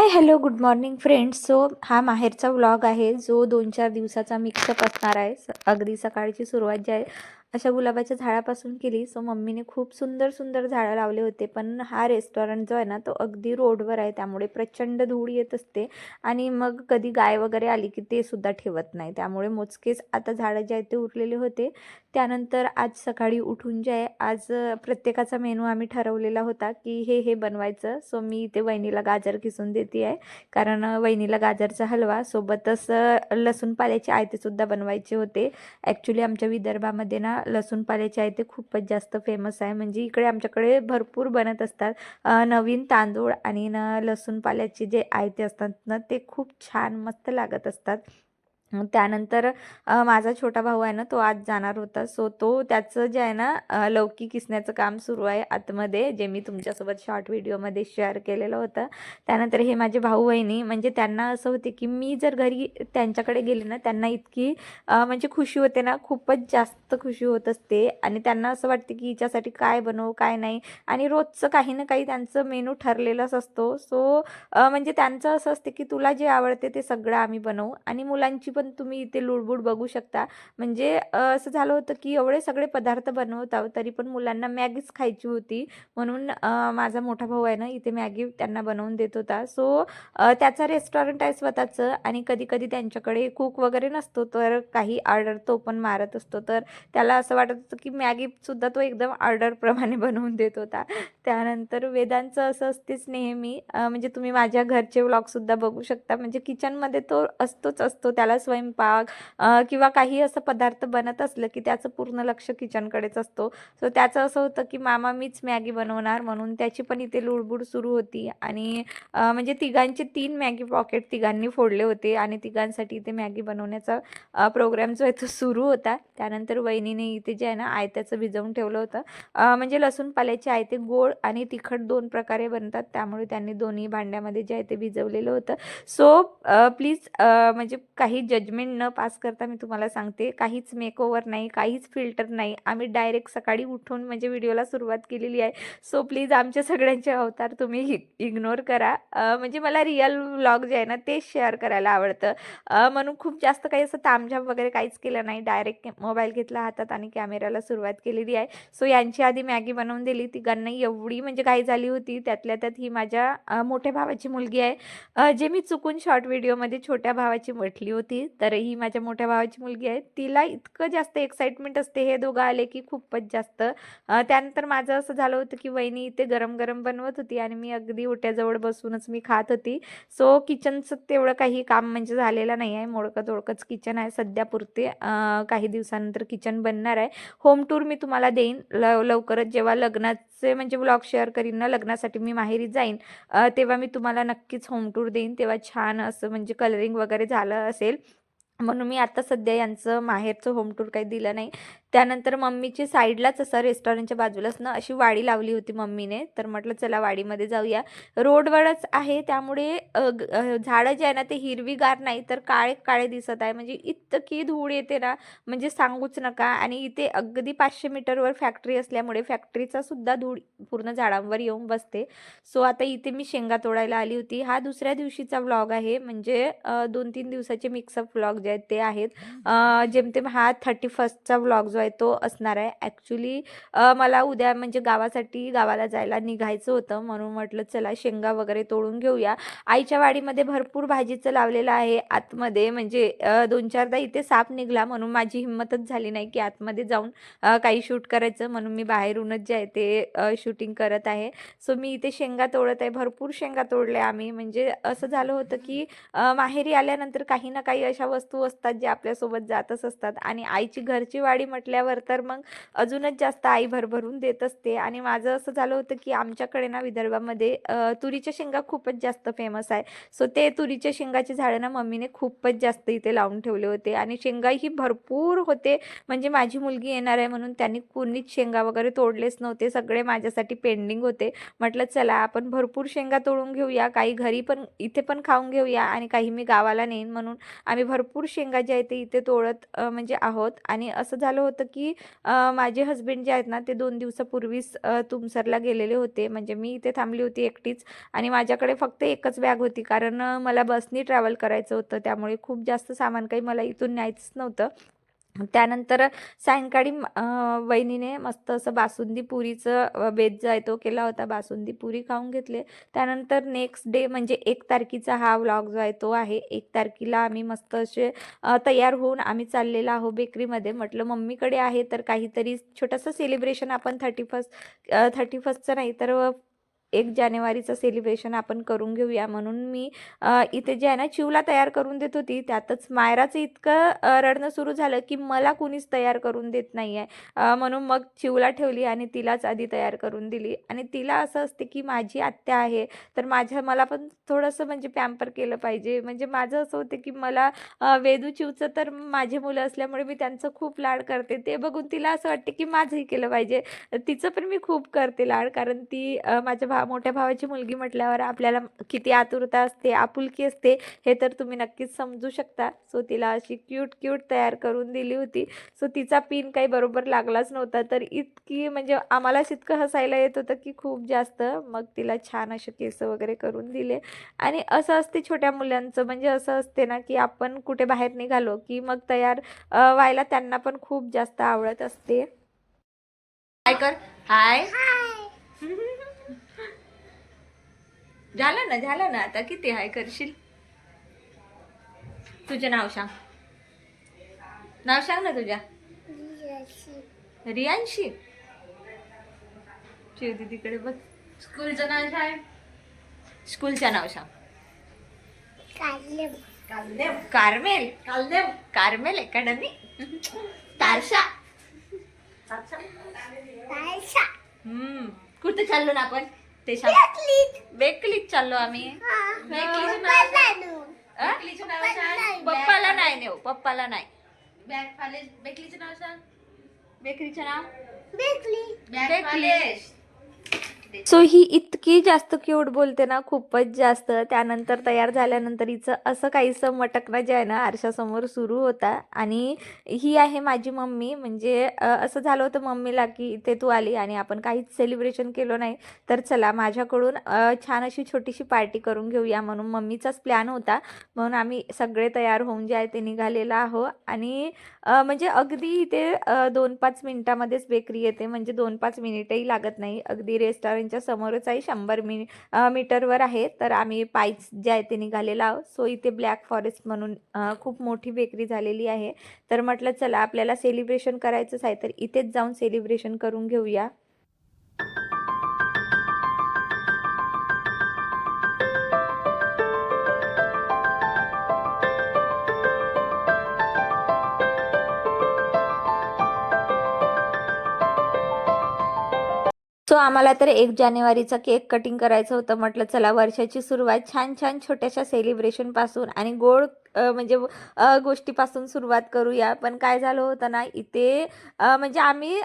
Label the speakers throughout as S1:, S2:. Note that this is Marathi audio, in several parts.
S1: Hi hello good morning friends. हा माहेरचा व्लॉग आहे जो 2-4 दिवसाचा मिक्सअप असणार आहे. अगदी सकाळची सुरुवात जी आहे अशा गुलाबाच्या झाडापासून केली. मम्मीने खूप सुंदर सुंदर झाडं लावले होते, पण हा रेस्टॉरंट जो आहे ना तो अगदी रोडवर आहे, त्यामुळे प्रचंड धूळ येत असते आणि मग कधी गाय वगैरे आली की ते सुद्धा ठेवत नाही, त्यामुळे मोजकेच आता झाडं जे आहेत ते उरलेले होते. त्यानंतर आज सकाळी उठून जे आहे आज प्रत्येकाचा मेनू आम्ही ठरवलेला होता की हे बनवायचं. मी इथे वहिनीला गाजर किसून देते आहे, कारण वहिनीला गाजरचा हलवा सोबतच लसूण पाल्याचे आयतेसुद्धा बनवायचे होते. ॲक्च्युली आमच्या विदर्भामध्ये ना लसूण पाल्याचे आयते खूपच जास्त फेमस आहे, म्हणजे इकडे आमच्याकडे भरपूर बनत असतात. नवीन तांदूळ आणि ना लसूण पाल्याचे जे आयते असतात ना ते खूप छान मस्त लागत असतात. त्यानंतर माझा छोटा भाऊ आहे ना तो आज जाणार होता, तो त्याचं जे आहे ना लौकी किसण्याचं काम सुरू आहे आतमध्ये, जे मी तुमच्यासोबत शॉर्ट व्हिडिओमध्ये शेअर केलेलं होतं. त्यानंतर हे माझे भाऊ बहिणी म्हणजे त्यांना असं होते की मी जर घरी त्यांच्याकडे गेले ना त्यांना इतकी म्हणजे खुशी होते ना, खूपच जास्त खुशी होत असते आणि त्यांना असं वाटते की हिच्यासाठी काय बनवू काय नाही, आणि रोजचं काही ना काही त्यांचं मेनू ठरलेलाच असतो. म्हणजे त्यांचं असं असते की तुला जे आवडते ते सगळं आम्ही बनवू. आणि मुलांची पण तुम्ही इथे लुडबुड बघू शकता. म्हणजे असं झालं होतं की एवढे सगळे पदार्थ बनवत आहोत तरी पण मुलांना मॅगीच खायची होती, म्हणून माझा मोठा भाऊ आहे ना इथे मॅगी त्यांना बनवून देत होता. त्याचा रेस्टॉरंट आहे स्वतःचं आणि कधी कधी त्यांच्याकडे कुक वगैरे नसतो, तर काही ऑर्डर तो पण मारत असतो. तर त्याला असं वाटत होतं की मॅगीसुद्धा तो एकदम ऑर्डरप्रमाणे बनवून देत होता. त्यानंतर वेदांचं असं असतेच नेहमी, म्हणजे तुम्ही माझ्या घरचे व्लॉगसुद्धा बघू शकता, म्हणजे किचनमध्ये तो असतोच असतो. त्याला स्वयंपाक किंवा काही असं पदार्थ बनत असलं की त्याचं पूर्ण लक्ष किचनकडेच असतो. त्याचं असं होतं की मामा मीच मॅगी बनवणार, म्हणून त्याची पण इथे लुडबुड सुरू होती. आणि म्हणजे तिघांचे 3 मॅगी पॉकेट तिघांनी फोडले होते आणि तिघांसाठी इथे मॅगी बनवण्याचा प्रोग्राम जो आहे तो सुरू होता. त्यानंतर वहिनीने इथे जे आहे ना आयत्याचं भिजवून ठेवलं होतं. म्हणजे लसूण पाल्याचे आयते गोड आणि तिखट 2 प्रकारे बनतात, त्यामुळे त्यांनी दोन्ही भांड्यामध्ये जे आहे ते भिजवलेलं होतं. प्लीज म्हणजे काही जजमेंट न पास करता मी तुम्हाला सांगते, काहीच मेकओव्हर नाही, काहीच फिल्टर नाही. आम्ही डायरेक्ट सकाळी उठून म्हणजे व्हिडिओला सुरुवात केलेली आहे. प्लीज आमच्या सगळ्यांचे अवतार तुम्ही इग्नोर करा. म्हणजे मला रिअल व्लॉग जे आहे ना ते शेअर करायला आवडतं, म्हणून खूप जास्त काही असं तामझाम वगैरे काहीच केलं नाही. डायरेक्ट मोबाईल घेतला हातात आणि कॅमेऱ्याला सुरुवात केलेली आहे. यांची आधी मॅगी बनवून दिली. तिघांनाही एवढी म्हणजे घाई झाली होती, त्यातल्या त्यात ही माझ्या मोठ्या भावाची मुलगी आहे, जे मी चुकून शॉर्ट व्हिडिओमध्ये छोट्या भावाची म्हटली होती, तर ही माझ्या मोठ्या भावाची मुलगी आहे. तिला इतकं जास्त एक्साइटमेंट असते हे दोघं आले की खूपच जास्त. त्यानंतर माझं असं झालं होतं की वहिनी इथे गरम गरम बनवत होती आणि मी अगदी ओट्याजवळ बसूनच मी खात होती. किचनचं तेवढं काही काम म्हणजे झालेलं नाही आहे, मोडकं तोडकंच किचन आहे सध्यापुरते. काही दिवसानंतर किचन बनणार आहे. होम टूर मी तुम्हाला देईन लवकरच, जेव्हा लग्नाचे म्हणजे व्लॉग शेअर करीन ना, लग्नासाठी मी माहेरी जाईन तेव्हा मी तुम्हाला नक्कीच होम टूर देईन. तेव्हा छान असं म्हणजे कलरिंग वगैरे झालं असेल, म्हणून मी आता सध्या यांचं माहेरचं होम टूर काही दिलं नाही. त्यानंतर मम्मीची साईडलाच असं रेस्टॉरंटच्या बाजूलाच ना अशी वाडी लावली होती मम्मीने, तर म्हटलं चला वाडीमध्ये जाऊया. रोडवरच आहे त्यामुळे झाडं जे आहे ना ते हिरवीगार नाही तर काळे काळे दिसत आहे, म्हणजे इतकी धूळ येते ना म्हणजे सांगूच नका. आणि इथे अगदी 500 मीटरवर फॅक्टरी असल्यामुळे फॅक्टरीचा सुद्धा धूळ पूर्ण झाडांवर येऊन बसते. आता इथे मी शेंगा तोडायला आली होती. हा दुसऱ्या दिवशीचा व्लॉग आहे, म्हणजे 2-3 दिवसाचे मिक्सअप व्लॉग जे आहेत ते आहेत. जेमतेम हा 31st व्लॉग जो आहे तो असणार आहे. ॲक्च्युली मला उद्या म्हणजे गावाला जायला निघायचं होतं, म्हणून म्हटलं चला शेंगा वगैरे तोडून घेऊया. आईच्या वाडीमध्ये भरपूर भाजीचं लावलेलं आहे आतमध्ये, म्हणजे 2-4दा इथे साप निघाला, म्हणून माझी हिंमतच झाली नाही की आतमध्ये जाऊन काही शूट करायचं, म्हणून मी बाहेरूनच जे आहे ते शूटिंग करत आहे. मी इथे शेंगा तोडत आहे. भरपूर शेंगा तोडल्या आम्ही. म्हणजे असं झालं होतं की माहेरी आल्यानंतर काही ना काही अशा वस्तू असतात जे आपल्यासोबत जातच असतात, आणि आईची घरची वाडी म्हटल्यावर तर मग अजूनच जास्त आई भरभरून देत असते. आणि माझं असं झालं होतं की आमच्याकडे ना विदर्भामध्ये तुरीच्या शेंगा खूपच जास्त फेमस आहे. ते तुरीच्या शेंगाचे झाडं ना मम्मीने खूपच जास्त इथे लावून ठेवले होते आणि शेंगाही भरपूर होते. म्हणजे माझी मुलगी येणार आहे म्हणून त्यांनी कोणीच शेंगा वगैरे तोडलेच नव्हते, सगळे माझ्यासाठी पेंडिंग होते. म्हटलं चला आपण भरपूर शेंगा तोडून घेऊया, काही घरी पण इथे पण खाऊन घेऊया आणि काही मी गावाला नेईन, म्हणून आम्ही भरपूर भरपूर शेंगा ज्या आहेत ते इथे तोडत म्हणजे आहोत. आणि असं झालं होतं की माझे हस्बंड जे आहेत ना ते 2 दिवसापूर्वीच तुमसरला गेलेले होते. म्हणजे मी इथे थांबली होती एकटीच आणि माझ्याकडे फक्त एकच बॅग होती, कारण मला बसनी ट्रॅव्हल करायचं होतं. त्यामुळे खूप जास्त सामान काही मला इथून न्यायचंच नव्हतं. त्यानंतर सायंकाळी वहिनीने मस्त असं बासुंदी पुरीचं बेत जो आहे तो केला होता. बासुंदी पुरी खाऊन घेतले. त्यानंतर नेक्स्ट डे म्हणजे 1 तारखेचा हा व्लॉग जो आहे तो आहे. 1 तारखेला आम्ही मस्त असे तयार होऊन आम्ही चाललेलो आहो बेकरीमध्ये. म्हटलं मम्मीकडे आहे तर काहीतरी छोटंसं सेलिब्रेशन आपण 31st नाही तर 1 जानेवारीचं सेलिब्रेशन आपण करून घेऊया. म्हणून मी इथे जे आहे ना चिवला तयार करून देत होती, त्यातच मायराचं इतकं रडणं सुरू झालं की मला कुणीच तयार करून देत नाही आहे. म्हणून मग चिवला ठेवली आणि तिलाच आधी तयार करून दिली. आणि तिला असं असते की माझी आत्या आहे तर मला पण थोडंसं म्हणजे पॅम्पर केलं पाहिजे. म्हणजे माझं असं होतं की मला वेदू चिवचं तर माझी मुलं असल्यामुळे मी त्यांचं खूप लाड करते. ते बघून तिला असं वाटते की माझंही केलं पाहिजे. तिचं पण मी खूप करते लाड, कारण ती माझ्या मोठ्या भावाची मुलगी म्हटल्यावर आपल्याला किती आतुरता असते, आपुलकी असते, हे तर तुम्ही नक्कीच समजू शकता. सो तिला अशी क्यूट क्यूट तयार करून दिली होती. सो तिचा पिन काही बरोबर लागलाच नव्हता, तर इतकी म्हणजे आम्हालाच इतकं हसायला येत होतं की खूप जास्त. मग तिला छान असे केस वगैरे करून दिले. आणि असं असते छोट्या मुलांचं, म्हणजे असं असते ना की आपण कुठे बाहेर निघालो की मग तयार व्हायला त्यांना पण खूप जास्त आवडत असते. हाय कर, हाय. झालं ना आता किती हाय करशील. तुझं नाव सांग, नाव सांग ना तुझ्या. रियांशी. शिव दीदीकडे बघ. स्कूलचं नाव सांग. स्कूलचं नाव सांग. कार्मेल. Carmel academy. तारशा. कुठे चाललो ना आपण ते सांग. बेकलीत चाललो आम्ही. पप्पाला नाही नेऊ, पप्पाला नाही. बेकलीचं नाव सांग. बेकरीचं नाव बेकली. सो ही इतकी जास्त क्यूट बोलते ना, खूपच जास्त. त्यानंतर तयार झाल्यानंतर हिचं असं काहीसं मटकणं जे आहे ना आरशासमोर सुरू होता. आणि ही आहे माझी मम्मी. म्हणजे असं झालं होतं मम्मीला की इथे तू आली आणि आपण काहीच सेलिब्रेशन केलं नाही, तर चला माझ्याकडून छान अशी छोटीशी पार्टी करून घेऊया. म्हणून मम्मीचाच प्लॅन होता. म्हणून आम्ही सगळे तयार होऊन जे आहे ते निघालेलो आहो. आणि म्हणजे अगदी इथे 2-5 मिनिटामध्येच बेकरी येते. म्हणजे 2-5 मिनिटही लागत नाही. अगदी रेस्टॉरंटच्या समोरच आहे. 100 मीटरवर आहे. तर आम्ही पायीच जे आहे ते निघालेलो आहोत. सो इथे ब्लॅक फॉरेस्ट म्हणून खूप मोठी बेकरी झालेली आहे. तर म्हटलं चला आपल्याला सेलिब्रेशन करायचंच आहे तर इथेच जाऊन सेलिब्रेशन करून घेऊया. सो आम्हाला तर 1 जानेवारीचा केक कटिंग करायचं होतं. म्हटलं चला वर्षाची सुरुवात छान छान छोट्याशा सेलिब्रेशनपासून आणि गोड म्हणजे गोष्टीपासून सुरुवात करूया. पण काय झालं होतं ना इथे म्हणजे आम्ही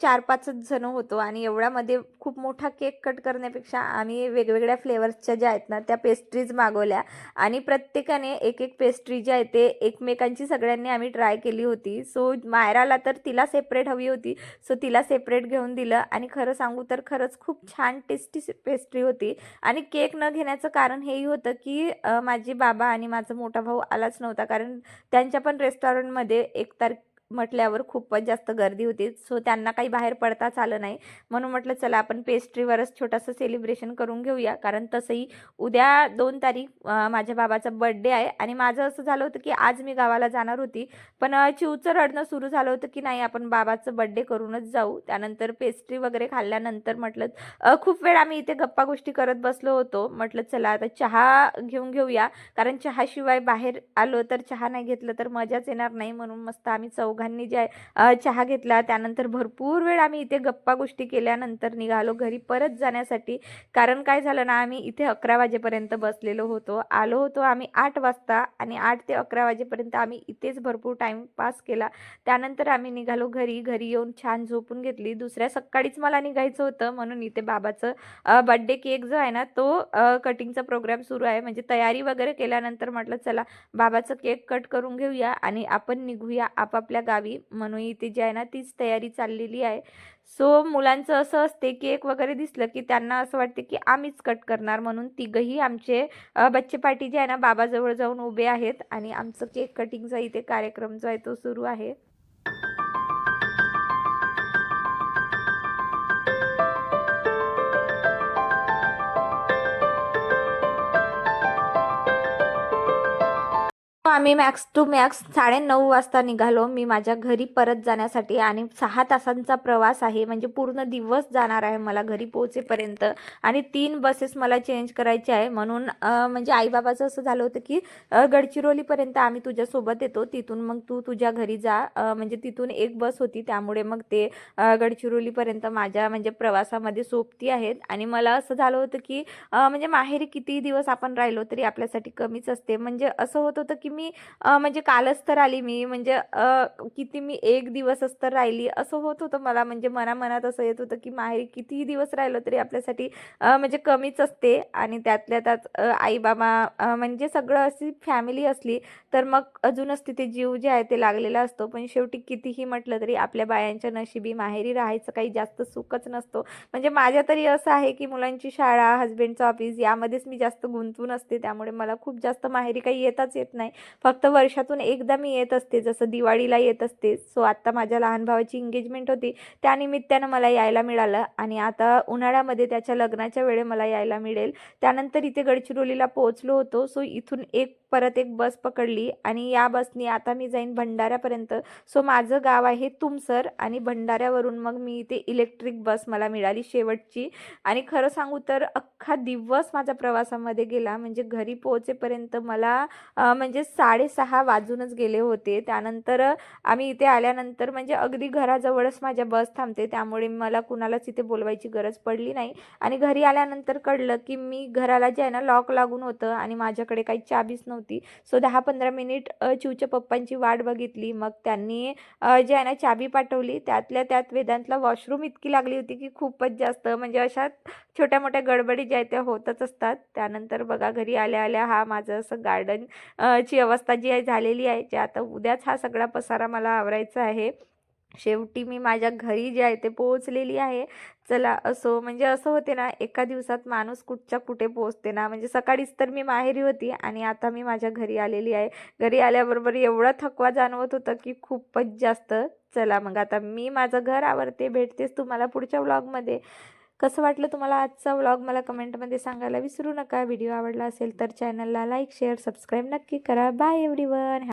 S1: 4-5च जण होतो आणि एवढ्यामध्ये खूप मोठा केक कट करण्यापेक्षा आम्ही वेगवेगळ्या फ्लेवर्सच्या ज्या आहेत ना त्या पेस्ट्रीज मागवल्या. आणि प्रत्येकाने एक एक पेस्ट्री जी आहे ते एकमेकांची सगळ्यांनी आम्ही ट्राय केली होती. सो मायराला तर तिला सेपरेट हवी होती, सो तिला सेपरेट घेऊन दिलं. आणि खरं सांगू तर खरंच खूप छान टेस्टी पेस्ट्री होती. आणि केक न घेण्याचं कारण हेही होतं की माझे बाबा आणि माझा मोठा भाऊ आलाच नव्हता, कारण त्यांच्या पण रेस्टॉरंटमध्ये 1 तारीख म्हटल्यावर खूपच जास्त गर्दी होती. सो त्यांना काही बाहेर पडताच आलं नाही. म्हणून म्हटलं चला आपण पेस्ट्रीवरच छोटंसं सेलिब्रेशन करून घेऊया. कारण तसंही उद्या 2 तारीख माझ्या बाबाचा बर्थडे आहे. आणि माझं असं झालं होतं की आज मी गावाला जाणार होती, पण चिवचं रडणं सुरू झालं होतं की नाही आपण बाबाचं बर्थडे करूनच जाऊ. त्यानंतर पेस्ट्री वगैरे खाल्ल्यानंतर म्हटलं खूप वेळ आम्ही इथे गप्पा गोष्टी करत बसलो होतो. म्हटलं चला आता चहा घेऊन घेऊया, कारण चहाशिवाय बाहेर आलो तर चहा नाही घेतलं तर मजाच येणार नाही. म्हणून मस्त आम्ही चौघांनी दोघांनी जे चहा घेतला. त्यानंतर भरपूर वेळ आम्ही इथे गप्पा गोष्टी केल्यानंतर निघालो घरी परत जाण्यासाठी. कारण काय झालं ना, आम्ही इथे 11 वाजेपर्यंत बसलेलो होतो. आलो होतो आम्ही 8 वाजता आणि 8 ते 11 वाजेपर्यंत आम्ही इथेच भरपूर टाईम पास केला. त्यानंतर आम्ही निघालो घरी. घरी येऊन छान झोपून घेतली. दुसऱ्या सकाळीच मला निघायचं होतं म्हणून इथे बाबाचं बर्थडे केक जो आहे ना तो कटिंगचा प्रोग्राम सुरू आहे. म्हणजे तयारी वगैरे केल्यानंतर म्हटलं चला बाबाचं केक कट करून घेऊया आणि आपण निघूया आपापल्या गावी. म्हणून इथे जी आहे ना तीच तयारी चाललेली आहे. सो मुलांचं असं असते केक वगैरे दिसलं की त्यांना असं वाटते की आम्हीच कट करणार, म्हणून तिघही आमचे बच्चे पार्टी जे आहे ना बाबाजवळ जाऊन उभे आहेत आणि आमचं केक कटिंगचा इथे कार्यक्रम जो आहे तो सुरू आहे. आम्ही मॅक्स टू मॅक्स 9:30 वाजता निघालो. मी माझ्या घरी परत जाण्यासाठी आणि 6 तासांचा प्रवास आहे. म्हणजे पूर्ण दिवस जाणार आहे मला घरी पोहोचेपर्यंत आणि 3 बसेस मला चेंज करायचे आहे. म्हणून म्हणजे आईबाबाचं असं झालं होतं की गडचिरोलीपर्यंत आम्ही तुझ्यासोबत येतो, तिथून मग तू तुझ्या घरी जा. म्हणजे तिथून एक बस होती त्यामुळे मग ते गडचिरोलीपर्यंत माझ्या म्हणजे प्रवासामध्ये सोबती आहेत. आणि मला असं झालं होतं की म्हणजे माहेरी कितीही दिवस आपण राहिलो तरी आपल्यासाठी कमीच असते. म्हणजे असं होत होतं की मी म्हणजे कालच तर आली मी, म्हणजे किती मी 1 दिवसच तर राहिली असं होत होतं मला. म्हणजे मनात असं येत होतं की माहेरी कितीही दिवस राहिलो तरी आपल्यासाठी म्हणजे कमीच असते. आणि त्यातल्या त्यात आई बाबा म्हणजे सगळं अशी फॅमिली असली तर मग अजूनच तिथे जीव जे आहे ते लागलेला असतो. पण शेवटी कितीही म्हटलं तरी आपल्या बायांच्या नशिबी माहेरी राहायचं काही जास्त सुखच नसतो. म्हणजे माझ्या तरी असं आहे की मुलांची शाळा, हस्बंडचं ऑफिस यामध्येच मी जास्त गुंतून असते. त्यामुळे मला खूप जास्त माहेरी काही येताच येत नाही. फक्त वर्षातून एकदा मी येत असते, जसं दिवाळीला येत असते. सो आता माझ्या लहान भावाची एंगेजमेंट होती त्यानिमित्तानं मला यायला मिळालं आणि आता उन्हाळ्यामध्ये त्याच्या लग्नाच्या वेळे मला यायला मिळेल. त्यानंतर इथे गडचिरोलीला पोहोचलो होतो. सो इथून परत एक बस पकडली आणि या बसनी आता मी जाईन भंडाऱ्यापर्यंत. सो माझं गाव आहे तुमसर आणि भंडाऱ्यावरून मग मी इथे इलेक्ट्रिक बस मला मिळाली शेवटची. आणि खरं सांगू तर अख्खा दिवस माझ्या प्रवासामध्ये गेला. म्हणजे घरी पोहोचेपर्यंत मला म्हणजे 6:30 वाजूनच गेले होते. त्यानंतर आम्ही इथे आल्यानंतर म्हणजे अगदी घराजवळच माझ्या बस थांबते त्यामुळे मला कुणालाच इथे बोलवायची गरज पडली नाही. आणि घरी आल्यानंतर कळलं की मी घराला जे आहे ना लॉक लागून होतं आणि माझ्याकडे काही चाबीच नव्हती. सो 10-15 मिनिट चिवच्या पप्पांची वाट बघितली. मग त्यांनी जे आहे ना चाबी पाठवली. त्यातल्या त्यात वेदांतला वॉशरूम इतकी लागली होती की खूपच जास्त, म्हणजे अशा छोट्या मोठ्या गडबडी ज्या आहेत त्या होतच असतात. त्यानंतर बघा घरी आल्या आल्या हा माझं असं गार्डन ची अवस्था जी आहे झालेली आहे, जे आता उद्याच हा सगळा पसारा मला आवरायचा आहे. शेवटी मी माझ्या घरी जे आहे ते पोहोचलेली आहे. चला असो, म्हणजे असं होते ना एका दिवसात माणूस कुठच्या कुठे पोहोचते ना. म्हणजे सकाळीच तर मी माहेरी होती आणि आता मी माझ्या घरी आलेली आहे. घरी आल्याबरोबर एवढा थकवा जाणवत होता की खूपच जास्त. चला मग आता मी माझं घर आवरते. भेटतेच तुम्हाला पुढच्या व्लॉगमध्ये. कसं वाटलं तुम्हाला आजचा व्लॉग मला कमेंटमध्ये सांगायला विसरू नका. व्हिडिओ आवडला असेल तर चॅनलला लाईक, शेअर, सबस्क्राईब नक्की करा. Bye everyone.